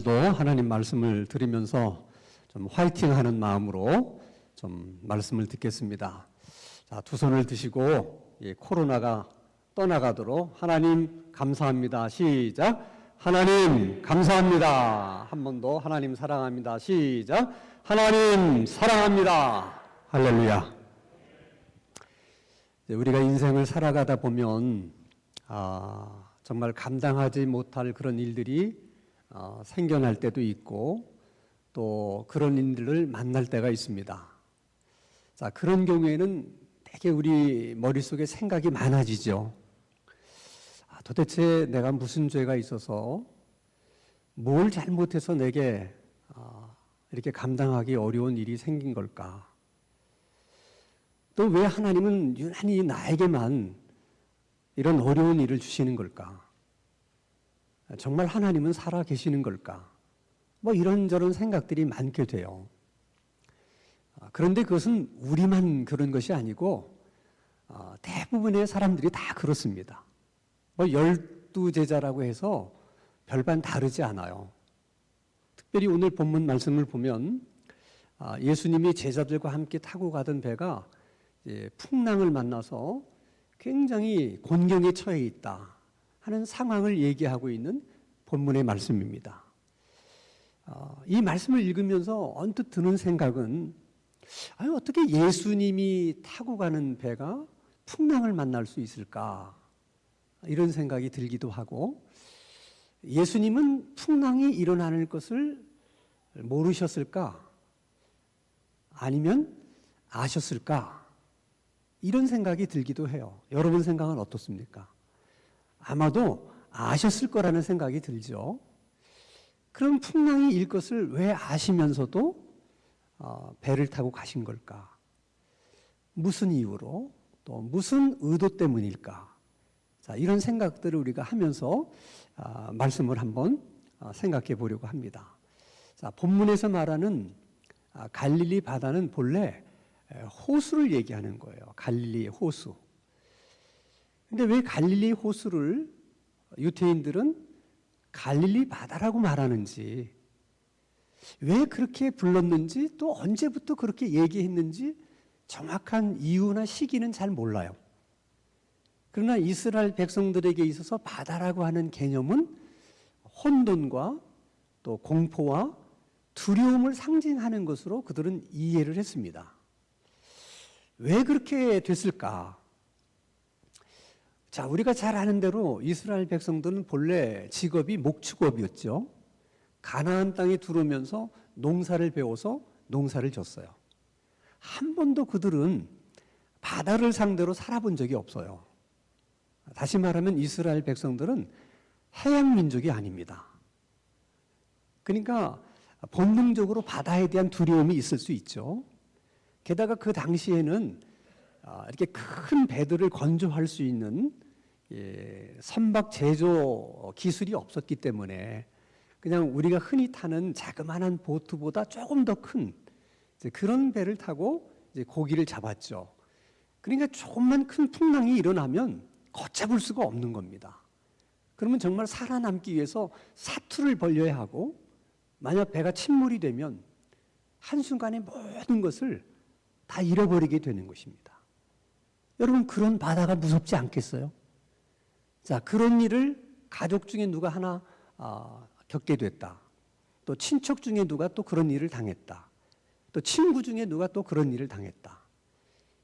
오늘도 하나님 말씀을 들으면서 좀 화이팅하는 마음으로 좀 말씀을 듣겠습니다. 자, 두 손을 드시고 코로나가 떠나가도록 하나님 감사합니다. 시작. 하나님 감사합니다. 한 번 더 하나님 사랑합니다. 시작. 하나님 사랑합니다. 할렐루야. 우리가 인생을 살아가다 보면 정말 감당하지 못할 그런 일들이 생겨날 때도 있고 또 그런 일들을 만날 때가 있습니다. 자, 그런 경우에는 되게 우리 머릿속에 생각이 많아지죠. 도대체 내가 무슨 죄가 있어서 뭘 잘못해서 내게 이렇게 감당하기 어려운 일이 생긴 걸까? 또 왜 하나님은 유난히 나에게만 이런 어려운 일을 주시는 걸까? 정말 하나님은 살아 계시는 걸까? 뭐 이런저런 생각들이 많게 돼요. 그런데 그것은 우리만 그런 것이 아니고 대부분의 사람들이 다 그렇습니다. 뭐 12제자라고 해서 별반 다르지 않아요. 특별히 오늘 본문 말씀을 보면 예수님이 제자들과 함께 타고 가던 배가 풍랑을 만나서 굉장히 곤경에 처해 있다 하는 상황을 얘기하고 있는 본문의 말씀입니다. 이 말씀을 읽으면서 언뜻 드는 생각은 어떻게 예수님이 타고 가는 배가 풍랑을 만날 수 있을까? 이런 생각이 들기도 하고, 예수님은 풍랑이 일어나는 것을 모르셨을까? 아니면 아셨을까? 이런 생각이 들기도 해요. 여러분 생각은 어떻습니까? 아마도 아셨을 거라는 생각이 들죠. 그럼 풍랑이 일 것을 왜 아시면서도 배를 타고 가신 걸까? 무슨 이유로? 또 무슨 의도 때문일까? 자, 이런 생각들을 우리가 하면서 말씀을 한번 생각해 보려고 합니다. 자, 본문에서 말하는 갈릴리 바다는 본래 호수를 얘기하는 거예요. 갈릴리의 호수. 근데 왜 갈릴리 호수를 유태인들은 갈릴리 바다라고 말하는지, 왜 그렇게 불렀는지, 또 언제부터 그렇게 얘기했는지 정확한 이유나 시기는 잘 몰라요. 그러나 이스라엘 백성들에게 있어서 바다라고 하는 개념은 혼돈과 또 공포와 두려움을 상징하는 것으로 그들은 이해를 했습니다. 왜 그렇게 됐을까? 자, 우리가 잘 아는 대로 이스라엘 백성들은 본래 직업이 목축업이었죠. 가나안 땅에 들어오면서 농사를 배워서 농사를 졌어요. 한 번도 그들은 바다를 상대로 살아본 적이 없어요. 다시 말하면 이스라엘 백성들은 해양 민족이 아닙니다. 그러니까 본능적으로 바다에 대한 두려움이 있을 수 있죠. 게다가 그 당시에는 이렇게 큰 배들을 건조할 수 있는 선박 제조 기술이 없었기 때문에 그냥 우리가 흔히 타는 자그마한 보트보다 조금 더 큰 그런 배를 타고 고기를 잡았죠. 그러니까 조금만 큰 풍랑이 일어나면 걷잡을 수가 없는 겁니다. 그러면 정말 살아남기 위해서 사투를 벌려야 하고, 만약 배가 침몰이 되면 한순간에 모든 것을 다 잃어버리게 되는 것입니다. 여러분, 그런 바다가 무섭지 않겠어요? 자, 그런 일을 가족 중에 누가 하나 겪게 됐다. 또 친척 중에 누가 또 그런 일을 당했다. 또 친구 중에 누가 또 그런 일을 당했다.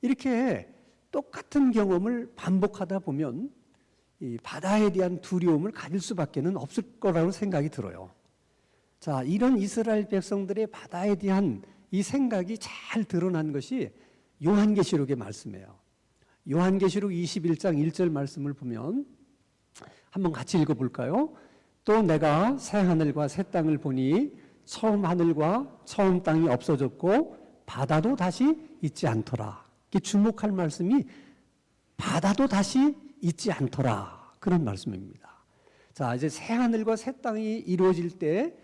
이렇게 똑같은 경험을 반복하다 보면 이 바다에 대한 두려움을 가질 수밖에 없을 거라고 생각이 들어요. 자, 이런 이스라엘 백성들의 바다에 대한 이 생각이 잘 드러난 것이 요한계시록의 말씀이에요. 요한계시록 21장 1절 말씀을 보면 한번 같이 읽어볼까요? 또 내가 새 하늘과 새 땅을 보니 처음 하늘과 처음 땅이 없어졌고 바다도 다시 있지 않더라. 주목할 말씀이 바다도 다시 있지 않더라, 그런 말씀입니다. 자, 이제 새 하늘과 새 땅이 이루어질 때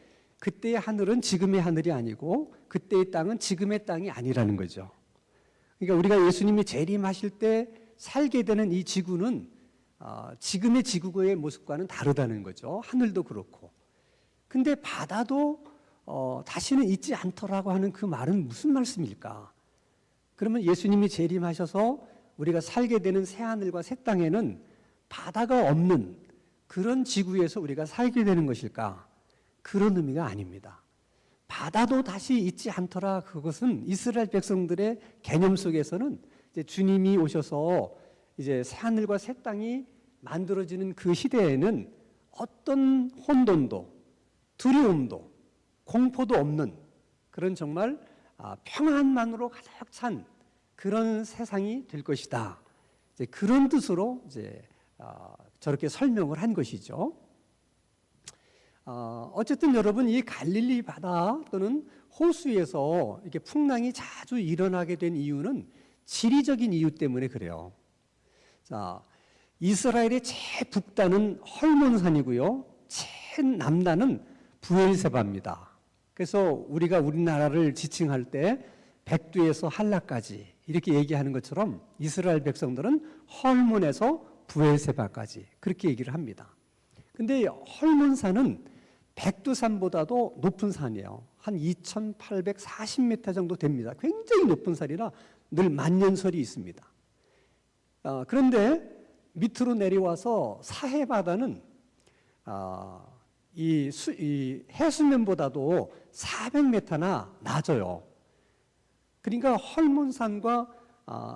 그때의 하늘은 지금의 하늘이 아니고 그때의 땅은 지금의 땅이 아니라는 거죠. 그러니까 우리가 예수님이 재림하실 때 살게 되는 이 지구는 지금의 지구의 모습과는 다르다는 거죠. 하늘도 그렇고. 근데 바다도 다시는 잊지 않더라고 하는 그 말은 무슨 말씀일까? 그러면 예수님이 재림하셔서 우리가 살게 되는 새하늘과 새 땅에는 바다가 없는 그런 지구에서 우리가 살게 되는 것일까? 그런 의미가 아닙니다. 바다도 다시 잊지 않더라. 그것은 이스라엘 백성들의 개념 속에서는 이제 주님이 오셔서 이제 새하늘과 새 땅이 만들어지는 그 시대에는 어떤 혼돈도 두려움도 공포도 없는 그런 정말 평안만으로 가득 찬 그런 세상이 될 것이다. 이제 그런 뜻으로 이제 저렇게 설명을 한 것이죠. 어쨌든 여러분, 이 갈릴리 바다 또는 호수에서 이렇게 풍랑이 자주 일어나게 된 이유는 지리적인 이유 때문에 그래요. 자, 이스라엘의 제북단은 헐몬산이고요, 제남단은 부엘세바입니다. 그래서 우리가 우리나라를 지칭할 때 백두에서 한라까지 이렇게 얘기하는 것처럼 이스라엘 백성들은 헐몬에서 부엘세바까지 그렇게 얘기를 합니다. 근데 헐몬산은 백두산보다도 높은 산이에요. 한 2840m 정도 됩니다. 굉장히 높은 산이라 늘 만년설이 있습니다. 그런데 밑으로 내려와서 사해바다는 이 해수면보다도 400m나 낮아요. 그러니까 헐몬산과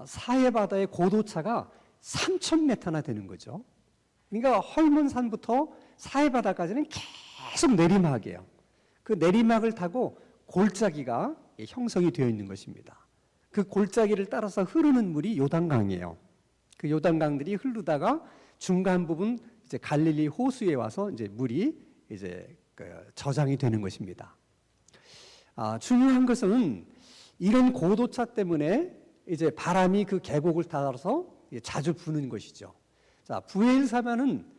사해바다의 고도차가 3000m나 되는 거죠. 그러니까 헐몬산부터 사해바다까지는 계속 내리막이에요. 그 내리막을 타고 골짜기가 형성이 되어 있는 것입니다. 그 골짜기를 따라서 흐르는 물이 요단강이에요. 그 요단강들이 흐르다가 중간 부분 이제 갈릴리 호수에 와서 이제 물이 이제 저장이 되는 것입니다. 중요한 것은 이런 고도차 때문에 이제 바람이 그 계곡을 따라서 자주 부는 것이죠. 자, 부엘사바는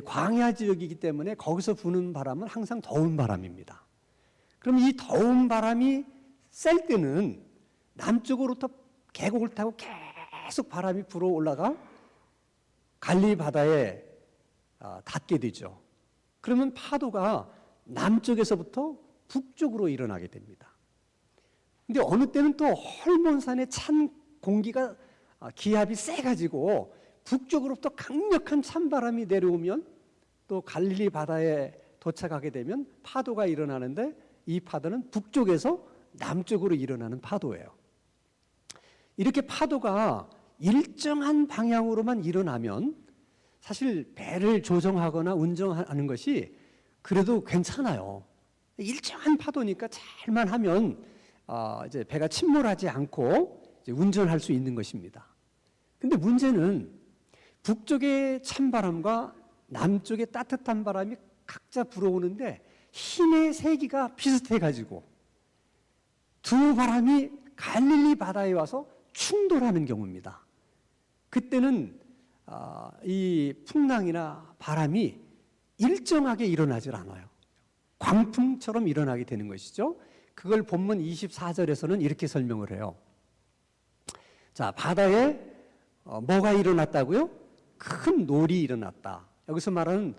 광야 지역이기 때문에 거기서 부는 바람은 항상 더운 바람입니다. 그럼 이 더운 바람이 셀 때는 남쪽으로부터 계곡을 타고 계속 바람이 불어 올라가 갈릴리 바다에 닿게 되죠. 그러면 파도가 남쪽에서부터 북쪽으로 일어나게 됩니다. 근데 어느 때는 또 헐몬산의 찬 공기가 기압이 세가지고 북쪽으로부터 강력한 찬바람이 내려오면 또 갈릴리 바다에 도착하게 되면 파도가 일어나는데 이 파도는 북쪽에서 남쪽으로 일어나는 파도예요. 이렇게 파도가 일정한 방향으로만 일어나면 사실 배를 조정하거나 운전하는 것이 그래도 괜찮아요. 일정한 파도니까 잘만 하면 이제 배가 침몰하지 않고 이제 운전할 수 있는 것입니다. 근데 문제는 북쪽의 찬바람과 남쪽의 따뜻한 바람이 각자 불어오는데 힘의 세기가 비슷해가지고 두 바람이 갈릴리 바다에 와서 충돌하는 경우입니다. 그때는 이 풍랑이나 바람이 일정하게 일어나질 않아요. 광풍처럼 일어나게 되는 것이죠. 그걸 본문 24절에서는 이렇게 설명을 해요. 자, 바다에 뭐가 일어났다고요? 큰 놀이 일어났다. 여기서 말하는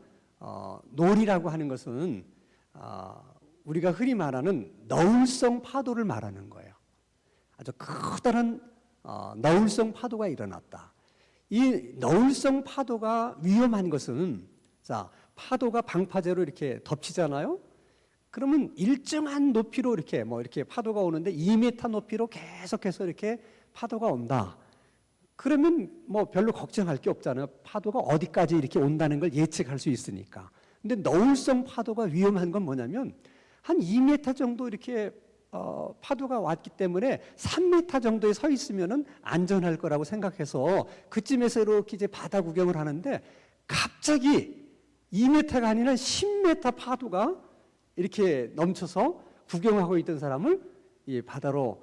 놀이라고 하는 것은 우리가 흔히 말하는 너울성 파도를 말하는 거예요. 아주 커다란 너울성 파도가 일어났다. 이 너울성 파도가 위험한 것은, 자, 파도가 방파제로 이렇게 덮치잖아요. 그러면 일정한 높이로 이렇게 파도가 오는데 2m 높이로 계속해서 이렇게 파도가 온다. 그러면 별로 걱정할 게 없잖아요. 파도가 어디까지 이렇게 온다는 걸 예측할 수 있으니까. 근데 너울성 파도가 위험한 건 뭐냐면 한 2m 정도 이렇게 파도가 왔기 때문에 3m 정도에 서 있으면은 안전할 거라고 생각해서 그쯤에서 이렇게 이제 바다 구경을 하는데 갑자기 2m가 아니라 10m 파도가 이렇게 넘쳐서 구경하고 있던 사람을 이 바다로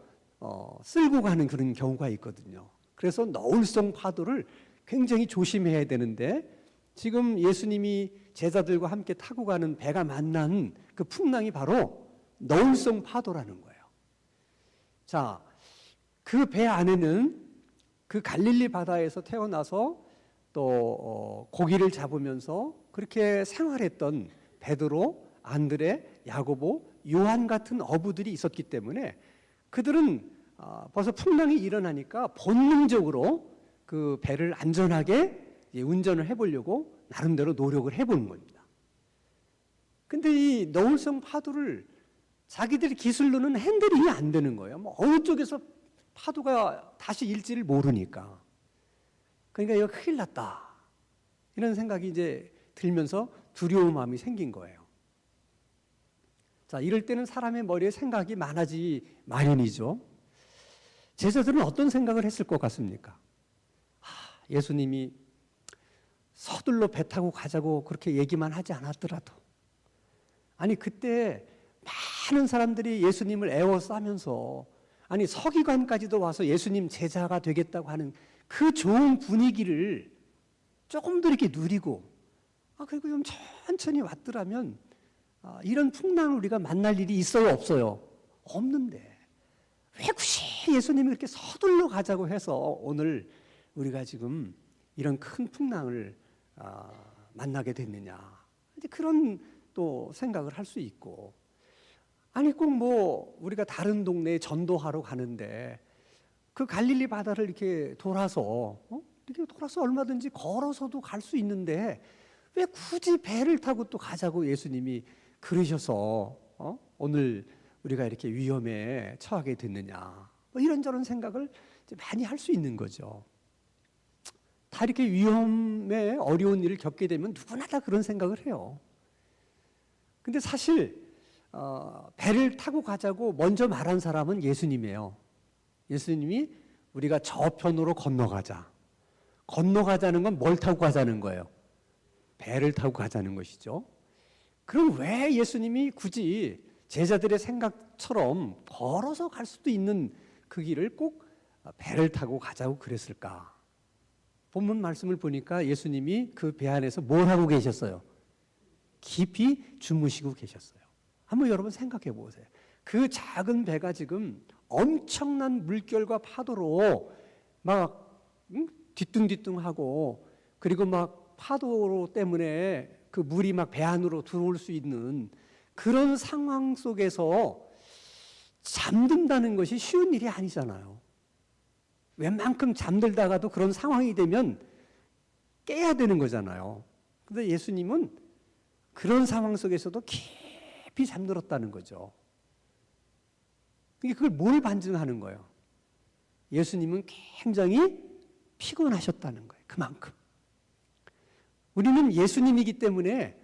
쓸고 가는 그런 경우가 있거든요. 그래서 너울성 파도를 굉장히 조심해야 되는데 지금 예수님이 제자들과 함께 타고 가는 배가 만난 그 풍랑이 바로 너울성 파도라는 거예요. 자, 그 배 안에는 그 갈릴리 바다에서 태어나서 또 고기를 잡으면서 그렇게 생활했던 베드로, 안드레, 야고보, 요한 같은 어부들이 있었기 때문에 그들은 벌써 풍랑이 일어나니까 본능적으로 그 배를 안전하게 운전을 해보려고 나름대로 노력을 해보는 겁니다. 근데 이 너울성 파도를 자기들이 기술로는 핸들링이 안 되는 거예요. 뭐 어느 쪽에서 파도가 다시 일지를 모르니까. 그러니까 이거 큰일 났다. 이런 생각이 이제 들면서 두려운 마음이 생긴 거예요. 자, 이럴 때는 사람의 머리에 생각이 많아지기 마련이죠. 제자들은 어떤 생각을 했을 것 같습니까? 예수님이 서둘러 배 타고 가자고 그렇게 얘기만 하지 않았더라도, 아니 그때 많은 사람들이 예수님을 애워싸면서, 아니 서기관까지도 와서 예수님 제자가 되겠다고 하는 그 좋은 분위기를 조금 더 이렇게 누리고, 그리고 좀 천천히 왔더라면 이런 풍랑을 우리가 만날 일이 있어요, 없어요? 없는데 왜 굳이 예수님이 그렇게 서둘러 가자고 해서 오늘 우리가 지금 이런 큰 풍랑을 만나게 됐느냐, 이제 그런 또 생각을 할 수 있고, 아니 꼭 뭐 우리가 다른 동네에 전도하러 가는데 그 갈릴리 바다를 이렇게 돌아서 얼마든지 걸어서도 갈 수 있는데 왜 굳이 배를 타고 또 가자고 예수님이 그러셔서 오늘 우리가 이렇게 위험에 처하게 됐느냐, 뭐 이런저런 생각을 많이 할 수 있는 거죠. 다 이렇게 위험에 어려운 일을 겪게 되면 누구나 다 그런 생각을 해요. 근데 사실 배를 타고 가자고 먼저 말한 사람은 예수님이에요. 예수님이 우리가 저편으로 건너가자. 건너가자는 건 뭘 타고 가자는 거예요? 배를 타고 가자는 것이죠. 그럼 왜 예수님이 굳이 제자들의 생각처럼 걸어서 갈 수도 있는 그 길을 꼭 배를 타고 가자고 그랬을까? 본문 말씀을 보니까 예수님이 그 배 안에서 뭘 하고 계셨어요? 깊이 주무시고 계셨어요. 한번 여러분 생각해 보세요. 그 작은 배가 지금 엄청난 물결과 파도로 막 뒤뚱뒤뚱하고, 그리고 막 파도 때문에 그 물이 막 배 안으로 들어올 수 있는 그런 상황 속에서 잠든다는 것이 쉬운 일이 아니잖아요. 웬만큼 잠들다가도 그런 상황이 되면 깨야 되는 거잖아요. 그런데 예수님은 그런 상황 속에서도 깊이 잠들었다는 거죠. 그걸 뭘 반증하는 거예요? 예수님은 굉장히 피곤하셨다는 거예요. 그만큼. 우리는 예수님이기 때문에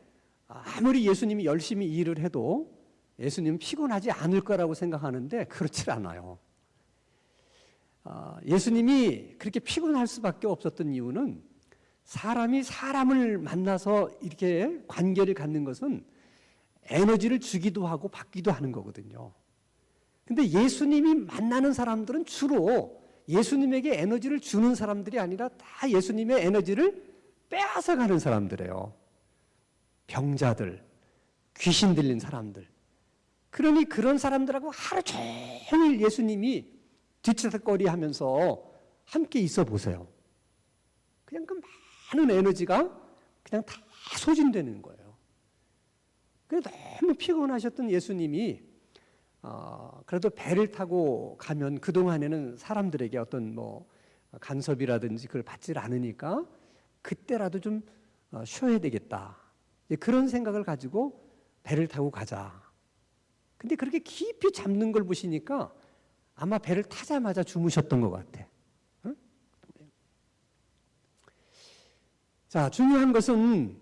아무리 예수님이 열심히 일을 해도 예수님은 피곤하지 않을 거라고 생각하는데 그렇지 않아요. 예수님이 그렇게 피곤할 수밖에 없었던 이유는 사람이 사람을 만나서 이렇게 관계를 갖는 것은 에너지를 주기도 하고 받기도 하는 거거든요. 근데 예수님이 만나는 사람들은 주로 예수님에게 에너지를 주는 사람들이 아니라 다 예수님의 에너지를 빼앗아 가는 사람들이에요. 병자들, 귀신 들린 사람들. 그러니 그런 사람들하고 하루 종일 예수님이 뒤치다꺼리 하면서 함께 있어 보세요. 그냥 그 많은 에너지가 그냥 다 소진되는 거예요. 그래서 너무 피곤하셨던 예수님이 그래도 배를 타고 가면 그동안에는 사람들에게 어떤 뭐 간섭이라든지 그걸 받지 않으니까 그때라도 좀 쉬어야 되겠다. 그런 생각을 가지고 배를 타고 가자. 근데 그렇게 깊이 잠든 걸 보시니까 아마 배를 타자마자 주무셨던 것 같아. 응? 자, 중요한 것은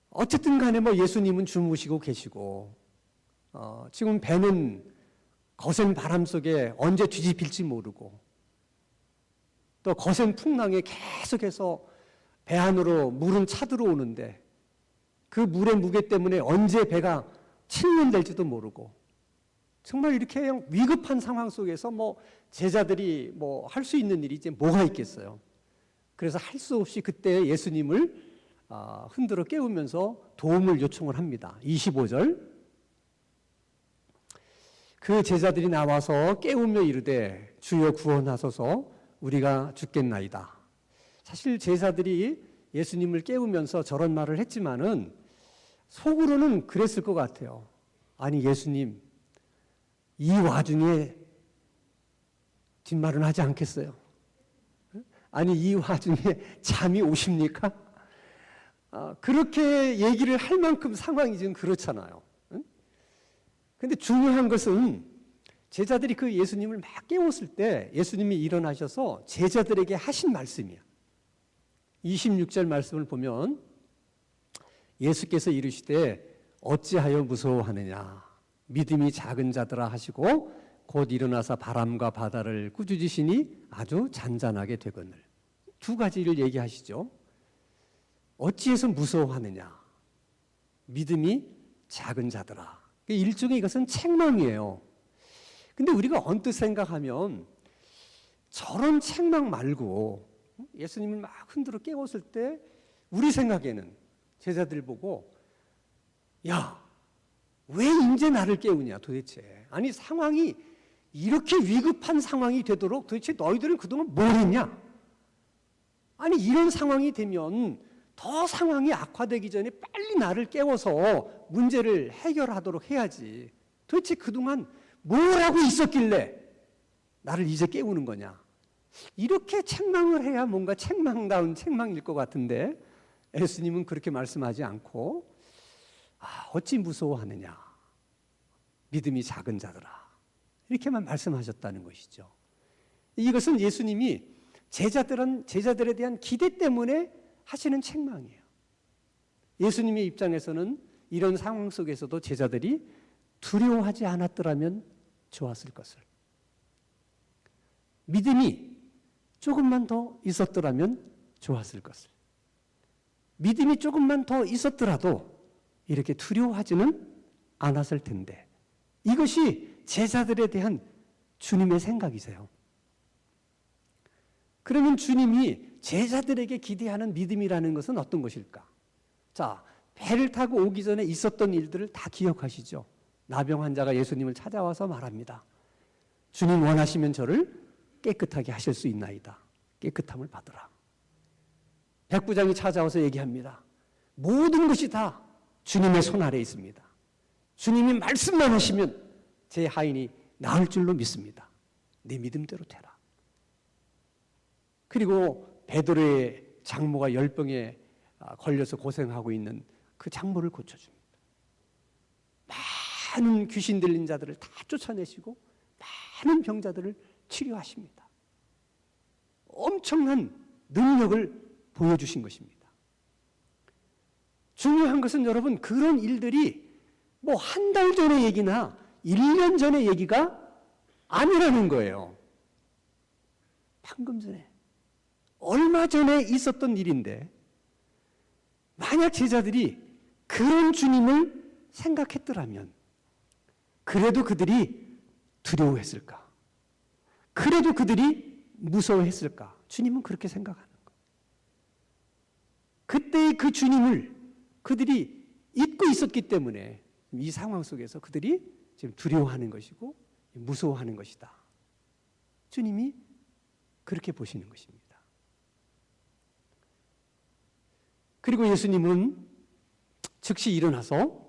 어쨌든 간에 뭐 예수님은 주무시고 계시고, 지금 배는 거센 바람 속에 언제 뒤집힐지 모르고, 또 거센 풍랑에 계속해서 배 안으로 물은 차들어오는데 그 물의 무게 때문에 언제 배가 침몰될지도 모르고, 정말 이렇게 위급한 상황 속에서 뭐 제자들이 뭐 할 수 있는 일이 이제 뭐가 있겠어요. 그래서 할 수 없이 그때 예수님을 흔들어 깨우면서 도움을 요청을 합니다. 25절. 그 제자들이 나와서 깨우며 이르되 주여 구원하소서 우리가 죽겠나이다. 사실 제자들이 예수님을 깨우면서 저런 말을 했지만은 속으로는 그랬을 것 같아요. 아니 예수님, 이 와중에 뒷말은 하지 않겠어요? 아니 이 와중에 잠이 오십니까? 그렇게 얘기를 할 만큼 상황이 지금 그렇잖아요. 그런데 중요한 것은 제자들이 그 예수님을 막 깨웠을 때 예수님이 일어나셔서 제자들에게 하신 말씀이야. 26절 말씀을 보면 예수께서 이르시되 어찌하여 무서워하느냐 믿음이 작은 자들아 하시고 곧 일어나서 바람과 바다를 꾸짖으시니 아주 잔잔하게 되거늘. 두 가지를 얘기하시죠. 어찌해서 무서워하느냐 믿음이 작은 자들아. 일종의 이것은 책망이에요. 근데 우리가 언뜻 생각하면 저런 책망 말고 예수님을 막 흔들어 깨웠을 때 우리 생각에는 제자들 보고 야, 왜 이제 나를 깨우냐 도대체. 아니 상황이 이렇게 위급한 상황이 되도록 도대체 너희들은 그동안 뭘 했냐. 아니 이런 상황이 되면 더 상황이 악화되기 전에 빨리 나를 깨워서 문제를 해결하도록 해야지. 도대체 그동안 뭘 하고 있었길래 나를 이제 깨우는 거냐. 이렇게 책망을 해야 뭔가 책망다운 책망일 것 같은데 예수님은 그렇게 말씀하지 않고 어찌 무서워하느냐 믿음이 작은 자들아 이렇게만 말씀하셨다는 것이죠. 이것은 예수님이 제자들에 대한 기대 때문에 하시는 책망이에요. 예수님의 입장에서는 이런 상황 속에서도 제자들이 두려워하지 않았더라면 좋았을 것을, 믿음이 조금만 더 있었더라면 좋았을 것을, 믿음이 조금만 더 있었더라도 이렇게 두려워하지는 않았을 텐데, 이것이 제자들에 대한 주님의 생각이세요. 그러면 주님이 제자들에게 기대하는 믿음이라는 것은 어떤 것일까? 자, 배를 타고 오기 전에 있었던 일들을 다 기억하시죠? 나병 환자가 예수님을 찾아와서 말합니다. 주님 원하시면 저를 깨끗하게 하실 수 있나이다. 깨끗함을 받으라. 백부장이 찾아와서 얘기합니다. 모든 것이 다 주님의 손 아래에 있습니다. 주님이 말씀만 하시면 제 하인이 나을 줄로 믿습니다. 네 믿음대로 되라. 그리고 베드로의 장모가 열병에 걸려서 고생하고 있는 그 장모를 고쳐줍니다. 많은 귀신 들린 자들을 다 쫓아내시고 많은 병자들을 치료하십니다. 엄청난 능력을 보여주신 것입니다. 중요한 것은 여러분, 그런 일들이 뭐 한 달 전의 얘기나 1년 전의 얘기가 아니라는 거예요. 방금 전에, 얼마 전에 있었던 일인데, 만약 제자들이 그런 주님을 생각했더라면 그래도 그들이 두려워했을까? 그래도 그들이 무서워했을까? 주님은 그렇게 생각하는 거예요. 그때의 그 주님을 그들이 잊고 있었기 때문에 이 상황 속에서 그들이 지금 두려워하는 것이고 무서워하는 것이다. 주님이 그렇게 보시는 것입니다. 그리고 예수님은 즉시 일어나서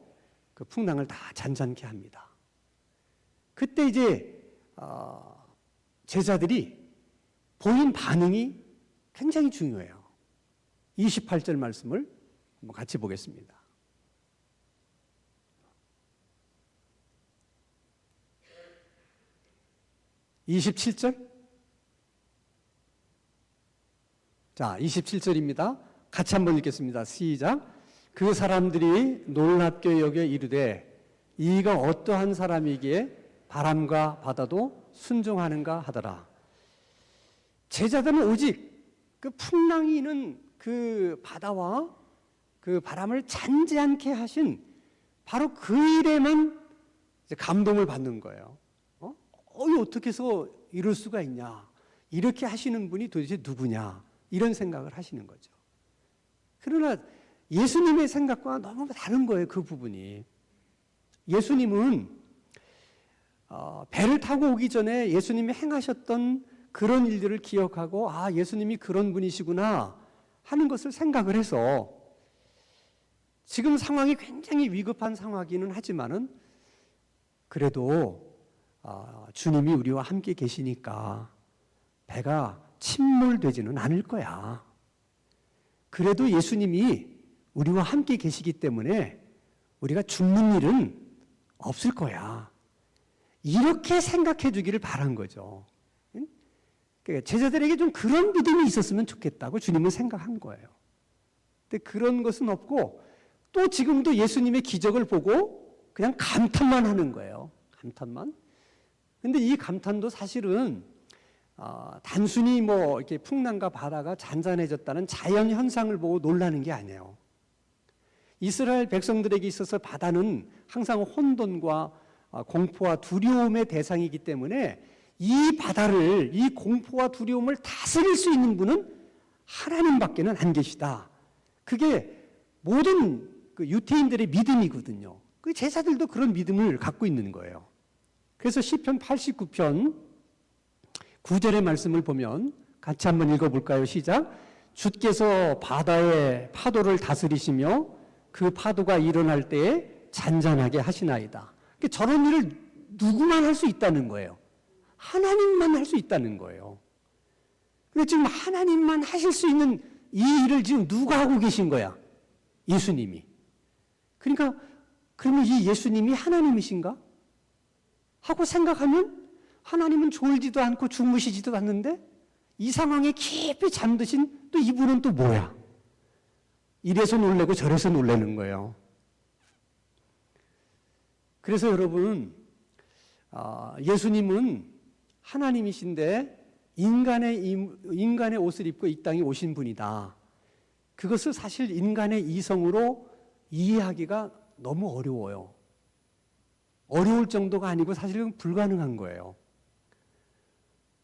그 풍랑을 다 잔잔케 합니다. 그때 이제 제자들이 보인 반응이 굉장히 중요해요. 28절 말씀을 한번 같이 보겠습니다. 27절? 자, 27절입니다. 같이 한번 읽겠습니다. 시작. 그 사람들이 놀랍게 여겨 이르되 이가 어떠한 사람이기에 바람과 바다도 순종하는가 하더라. 제자들은 오직 그 풍랑이 있는 그 바다와 그 바람을 잔지 않게 하신 바로 그 일에만 이제 감동을 받는 거예요. 어떻게 해서 이럴 수가 있냐? 이렇게 하시는 분이 도대체 누구냐? 이런 생각을 하시는 거죠. 그러나 예수님의 생각과 너무 다른 거예요, 그 부분이. 예수님은 배를 타고 오기 전에 예수님이 행하셨던 그런 일들을 기억하고 예수님이 그런 분이시구나 하는 것을 생각을 해서 지금 상황이 굉장히 위급한 상황이기는 하지만은 그래도 주님이 우리와 함께 계시니까 배가 침몰되지는 않을 거야. 그래도 예수님이 우리와 함께 계시기 때문에 우리가 죽는 일은 없을 거야. 이렇게 생각해 주기를 바란 거죠. 그러니까 제자들에게 좀 그런 믿음이 있었으면 좋겠다고 주님은 생각한 거예요. 근데 그런 것은 없고 또 지금도 예수님의 기적을 보고 그냥 감탄만 하는 거예요. 감탄만. 근데 이 감탄도 사실은 단순히 뭐 이렇게 풍랑과 바다가 잔잔해졌다는 자연 현상을 보고 놀라는 게 아니에요. 이스라엘 백성들에게 있어서 바다는 항상 혼돈과 공포와 두려움의 대상이기 때문에 이 바다를, 이 공포와 두려움을 다스릴 수 있는 분은 하나님밖에는 안 계시다. 그게 모든 그 유태인들의 믿음이거든요. 그 제자들도 그런 믿음을 갖고 있는 거예요. 그래서 시편 89편 9절의 말씀을 보면 같이 한번 읽어볼까요? 시작. 주께서 바다의 파도를 다스리시며 그 파도가 일어날 때에 잔잔하게 하시나이다. 그러니까 저런 일을 누구만 할 수 있다는 거예요. 하나님만 할 수 있다는 거예요. 근데 지금 하나님만 하실 수 있는 이 일을 지금 누가 하고 계신 거야? 예수님이. 그러니까 그러면 이 예수님이 하나님이신가? 하고 생각하면 하나님은 졸지도 않고 주무시지도 않는데 이 상황에 깊이 잠드신 또 이분은 또 뭐야? 이래서 놀래고 저래서 놀라는 거예요. 그래서 여러분, 예수님은 하나님이신데 인간의 옷을 입고 이 땅에 오신 분이다. 그것을 사실 인간의 이성으로 이해하기가 너무 어려워요. 어려울 정도가 아니고 사실은 불가능한 거예요.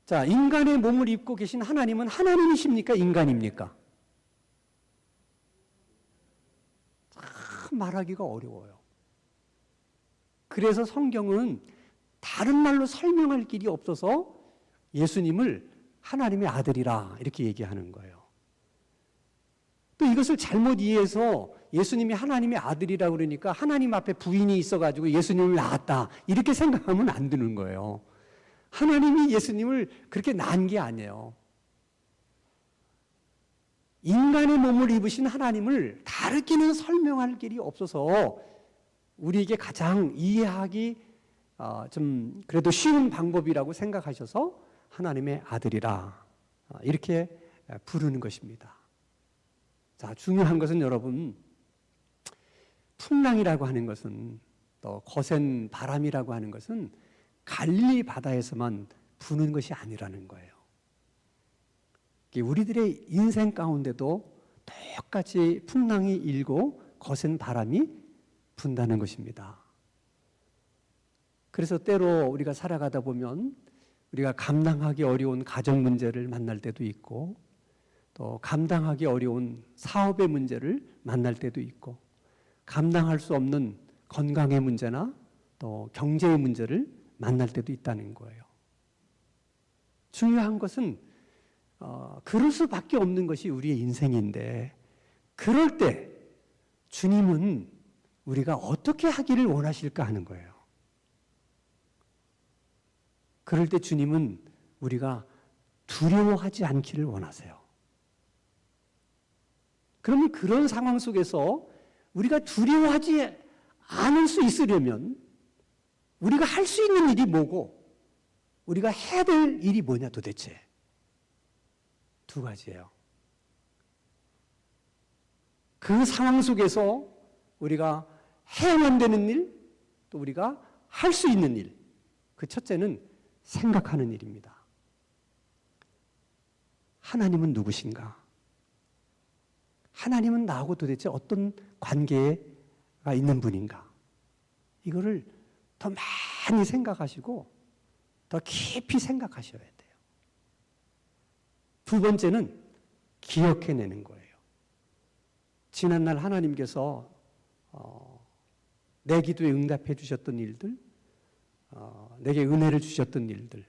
자, 인간의 몸을 입고 계신 하나님은 하나님이십니까? 인간입니까? 참 말하기가 어려워요. 그래서 성경은 다른 말로 설명할 길이 없어서 예수님을 하나님의 아들이라 이렇게 얘기하는 거예요. 또 이것을 잘못 이해해서 예수님이 하나님의 아들이라 그러니까 하나님 앞에 부인이 있어가지고 예수님을 낳았다 이렇게 생각하면 안 되는 거예요. 하나님이 예수님을 그렇게 낳은 게 아니에요. 인간의 몸을 입으신 하나님을 다르게는 설명할 길이 없어서 우리에게 가장 이해하기 좀 그래도 쉬운 방법이라고 생각하셔서 하나님의 아들이라 이렇게 부르는 것입니다. 자, 중요한 것은 여러분, 풍랑이라고 하는 것은 또 거센 바람이라고 하는 것은 갈릴리 바다에서만 부는 것이 아니라는 거예요. 우리들의 인생 가운데도 똑같이 풍랑이 일고 거센 바람이 분다는 것입니다. 그래서 때로 우리가 살아가다 보면 우리가 감당하기 어려운 가정 문제를 만날 때도 있고 또 감당하기 어려운 사업의 문제를 만날 때도 있고 감당할 수 없는 건강의 문제나 또 경제의 문제를 만날 때도 있다는 거예요. 중요한 것은 그럴 수밖에 없는 것이 우리의 인생인데 그럴 때 주님은 우리가 어떻게 하기를 원하실까 하는 거예요. 그럴 때 주님은 우리가 두려워하지 않기를 원하세요. 그러면 그런 상황 속에서 우리가 두려워하지 않을 수 있으려면 우리가 할 수 있는 일이 뭐고 우리가 해야 될 일이 뭐냐 도대체? 두 가지예요. 그 상황 속에서 우리가 해야만 되는 일, 또 우리가 할 수 있는 일. 그 첫째는 생각하는 일입니다. 하나님은 누구신가? 하나님은 나하고 도대체 어떤 관계가 있는 분인가? 이거를 더 많이 생각하시고 더 깊이 생각하셔야 돼요. 두 번째는 기억해내는 거예요. 지난날 하나님께서 내 기도에 응답해 주셨던 일들, 내게 은혜를 주셨던 일들,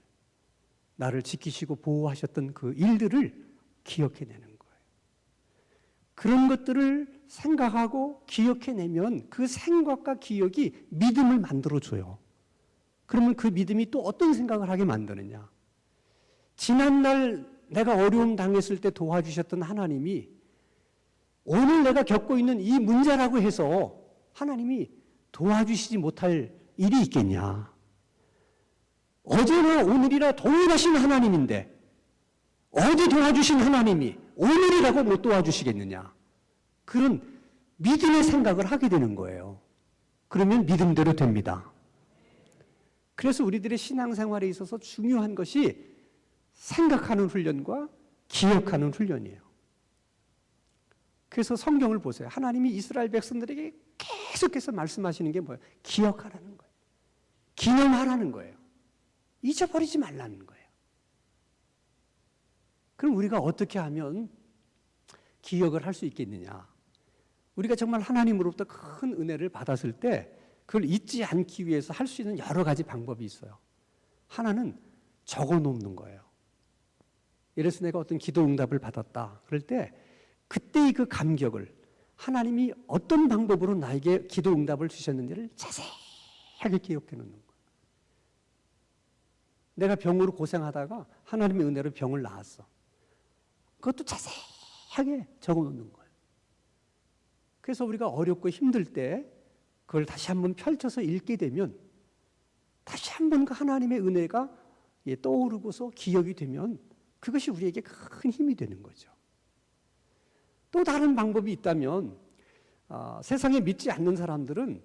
나를 지키시고 보호하셨던 그 일들을 기억해내는 거예요. 그런 것들을 생각하고 기억해내면 그 생각과 기억이 믿음을 만들어줘요. 그러면 그 믿음이 또 어떤 생각을 하게 만드느냐. 지난날 내가 어려움 당했을 때 도와주셨던 하나님이 오늘 내가 겪고 있는 이 문제라고 해서 하나님이 도와주시지 못할 일이 있겠냐. 어제나 오늘이라 동일하신 하나님인데 어제 도와주신 하나님이 오늘이라고 못 도와주시겠느냐. 그런 믿음의 생각을 하게 되는 거예요. 그러면 믿음대로 됩니다. 그래서 우리들의 신앙생활에 있어서 중요한 것이 생각하는 훈련과 기억하는 훈련이에요. 그래서 성경을 보세요. 하나님이 이스라엘 백성들에게 계속해서 말씀하시는 게 뭐예요? 기억하라는 거예요. 기념하라는 거예요. 잊어버리지 말라는 거예요. 그럼 우리가 어떻게 하면 기억을 할 수 있겠느냐? 우리가 정말 하나님으로부터 큰 은혜를 받았을 때 그걸 잊지 않기 위해서 할 수 있는 여러 가지 방법이 있어요. 하나는 적어 놓는 거예요. 예를 들어서 내가 어떤 기도 응답을 받았다. 그럴 때 그때의 그 감격을 하나님이 어떤 방법으로 나에게 기도 응답을 주셨는지를 자세하게 기억해 놓는 거예요. 내가 병으로 고생하다가 하나님의 은혜로 병을 나았어. 그것도 자세하게 적어 놓는 거예요. 그래서 우리가 어렵고 힘들 때 그걸 다시 한번 펼쳐서 읽게 되면 다시 한번 그 하나님의 은혜가 떠오르고서 기억이 되면 그것이 우리에게 큰 힘이 되는 거죠. 또 다른 방법이 있다면 세상에 믿지 않는 사람들은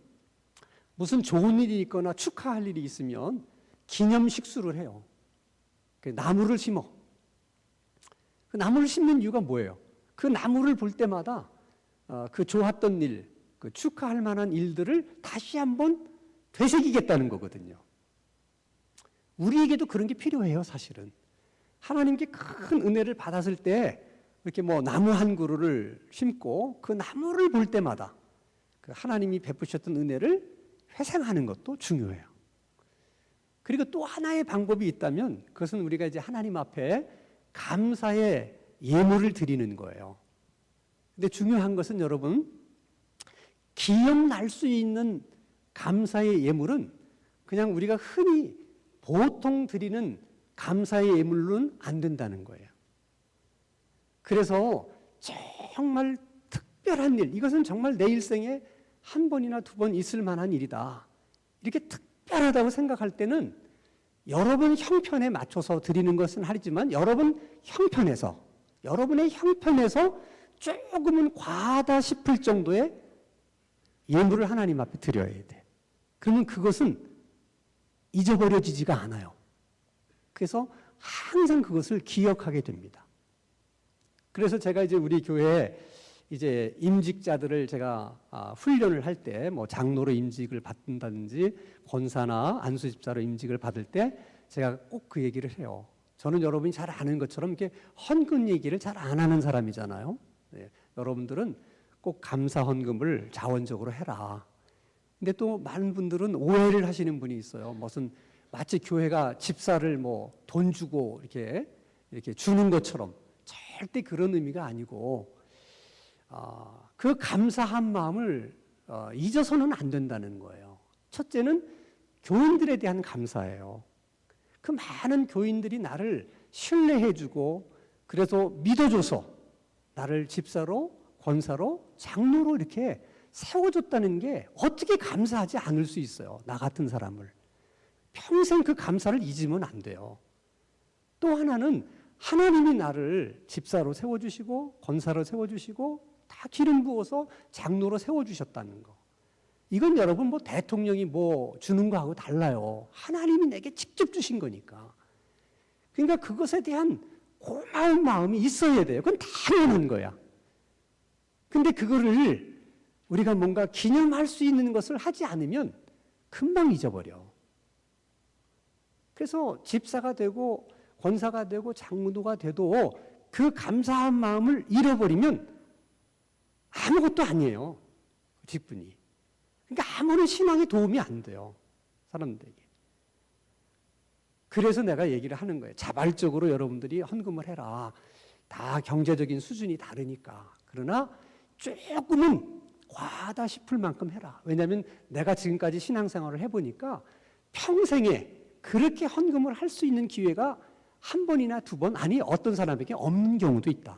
무슨 좋은 일이 있거나 축하할 일이 있으면 기념 식수를 해요. 나무를 심어. 그 나무를 심는 이유가 뭐예요? 그 나무를 볼 때마다 그 좋았던 일, 그 축하할 만한 일들을 다시 한번 되새기겠다는 거거든요. 우리에게도 그런 게 필요해요, 사실은. 하나님께 큰 은혜를 받았을 때 이렇게 뭐 나무 한 그루를 심고 그 나무를 볼 때마다 그 하나님이 베푸셨던 은혜를 회상하는 것도 중요해요. 그리고 또 하나의 방법이 있다면 그것은 우리가 이제 하나님 앞에 감사의 예물을 드리는 거예요. 근데 중요한 것은 여러분, 기억날 수 있는 감사의 예물은 그냥 우리가 흔히 보통 드리는 감사의 예물로는 안 된다는 거예요. 그래서 정말 특별한 일, 이것은 정말 내 일생에 한 번이나 두 번 있을 만한 일이다. 이렇게 특별하다고 생각할 때는 여러분 형편에 맞춰서 드리는 것은 하지만 여러분의 형편에서 조금은 과하다 싶을 정도의 예물을 하나님 앞에 드려야 돼. 그러면 그것은 잊어버려지지가 않아요. 그래서 항상 그것을 기억하게 됩니다. 그래서 제가 이제 우리 교회에 이제 임직자들을 제가 훈련을 할 때 뭐 장로로 임직을 받는다든지 권사나 안수집사로 임직을 받을 때 제가 꼭 그 얘기를 해요. 저는 여러분이 잘 아는 것처럼 이렇게 헌금 얘기를 잘 안 하는 사람이잖아요. 네, 여러분들은 꼭 감사 헌금을 자원적으로 해라. 근데 또 많은 분들은 오해를 하시는 분이 있어요. 무슨 마치 교회가 집사를 뭐 돈 주고 이렇게 주는 것처럼 절대 그런 의미가 아니고 그 감사한 마음을 잊어서는 안 된다는 거예요. 첫째는 교인들에 대한 감사예요. 그 많은 교인들이 나를 신뢰해주고 그래서 믿어줘서 나를 집사로, 권사로, 장로로 이렇게 세워줬다는 게 어떻게 감사하지 않을 수 있어요. 나 같은 사람을. 평생 그 감사를 잊으면 안 돼요. 또 하나는 하나님이 나를 집사로 세워주시고 권사로 세워주시고 다 기름 부어서 장로로 세워주셨다는 거. 이건 여러분 뭐 대통령이 뭐 주는 거하고 달라요. 하나님이 내게 직접 주신 거니까. 그러니까 그것에 대한 고마운 마음이 있어야 돼요. 그건 당연한 거야. 근데 그거를 우리가 뭔가 기념할 수 있는 것을 하지 않으면 금방 잊어버려. 그래서 집사가 되고 권사가 되고 장로가 돼도 그 감사한 마음을 잃어버리면 아무것도 아니에요. 직분이. 그러니까 아무런 신앙에 도움이 안 돼요. 사람들에게. 그래서 내가 얘기를 하는 거예요. 자발적으로 여러분들이 헌금을 해라. 다 경제적인 수준이 다르니까. 그러나 조금은 과하다 싶을 만큼 해라. 왜냐하면 내가 지금까지 신앙생활을 해보니까 평생에 그렇게 헌금을 할 수 있는 기회가 한 번이나 두 번, 아니 어떤 사람에게 없는 경우도 있다.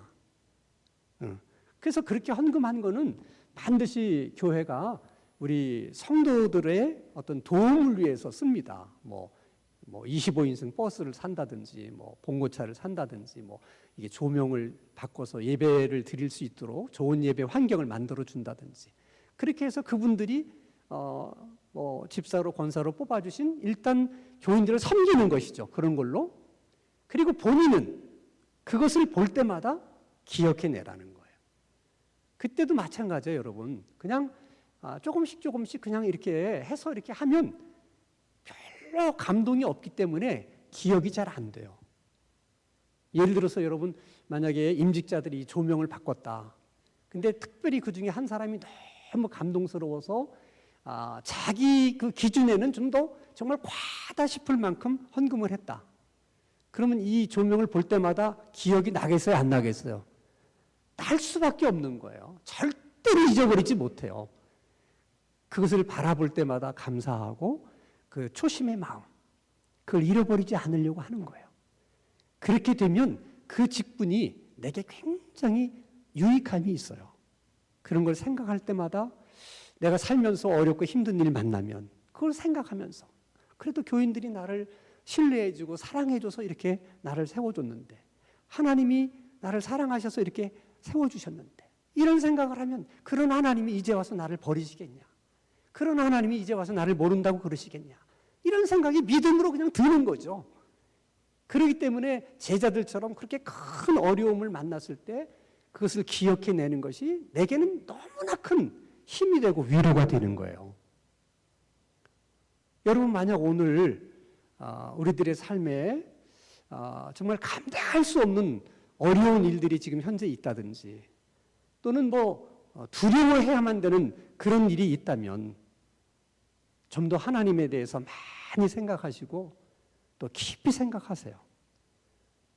그래서 그렇게 헌금한 거는 반드시 교회가 우리 성도들의 어떤 도움을 위해서 씁니다. 뭐 25인승 버스를 산다든지, 뭐 봉고차를 산다든지, 뭐 이게 조명을 바꿔서 예배를 드릴 수 있도록 좋은 예배 환경을 만들어 준다든지, 그렇게 해서 그분들이 뭐 집사로 권사로 뽑아주신 일단 교인들을 섬기는 것이죠. 그런 걸로. 그리고 본인은 그것을 볼 때마다 기억해내라는 거예요. 그때도 마찬가지예요, 여러분. 그냥 조금씩 그냥 이렇게 해서 이렇게 하면 별로 감동이 없기 때문에 기억이 잘 안 돼요. 예를 들어서 여러분, 만약에 임직자들이 조명을 바꿨다. 근데 특별히 그 중에 한 사람이 너무 감동스러워서 자기 그 기준에는 좀 더 정말 과하다 싶을 만큼 헌금을 했다. 그러면 이 조명을 볼 때마다 기억이 나겠어요, 안 나겠어요? 날 수밖에 없는 거예요. 절대로 잊어버리지 못해요. 그것을 바라볼 때마다 감사하고 그 초심의 마음, 그걸 잃어버리지 않으려고 하는 거예요. 그렇게 되면 그 직분이 내게 굉장히 유익함이 있어요. 그런 걸 생각할 때마다 내가 살면서 어렵고 힘든 일 만나면 그걸 생각하면서, 그래도 교인들이 나를 신뢰해주고 사랑해줘서 이렇게 나를 세워줬는데, 하나님이 나를 사랑하셔서 이렇게 세워주셨는데, 이런 생각을 하면 그런 하나님이 이제 와서 나를 버리시겠냐, 그런 하나님이 이제 와서 나를 모른다고 그러시겠냐, 이런 생각이 믿음으로 그냥 드는 거죠. 그렇기 때문에 제자들처럼 그렇게 큰 어려움을 만났을 때 그것을 기억해내는 것이 내게는 너무나 큰 힘이 되고 위로가 되는 거예요. 여러분, 만약 오늘 우리들의 삶에 정말 감당할 수 없는 어려운 일들이 지금 현재 있다든지, 또는 두려워해야만 되는 그런 일이 있다면 좀 더 하나님에 대해서 많이 생각하시고 또 깊이 생각하세요.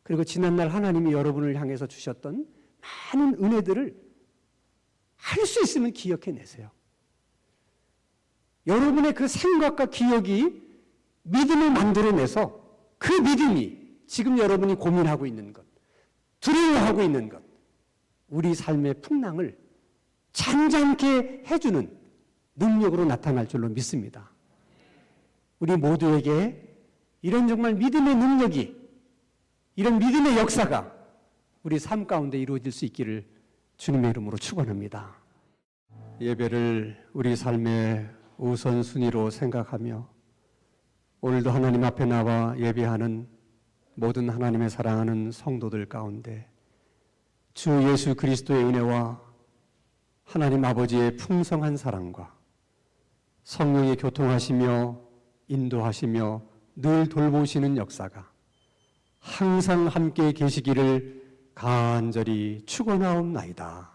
그리고 지난날 하나님이 여러분을 향해서 주셨던 많은 은혜들을 할 수 있으면 기억해내세요. 여러분의 그 생각과 기억이 믿음을 만들어내서 그 믿음이 지금 여러분이 고민하고 있는 것, 두려워하고 있는 것, 우리 삶의 풍랑을 잔잔케 해주는 능력으로 나타날 줄로 믿습니다. 우리 모두에게 이런 정말 믿음의 능력이, 이런 믿음의 역사가 우리 삶 가운데 이루어질 수 있기를 주님의 이름으로 축원합니다. 예배를 우리 삶의 우선순위로 생각하며 오늘도 하나님 앞에 나와 예배하는 모든 하나님의 사랑하는 성도들 가운데 주 예수 그리스도의 은혜와 하나님 아버지의 풍성한 사랑과 성령의 교통하시며 인도하시며 늘 돌보시는 역사가 항상 함께 계시기를 간절히 축원하옵나이다.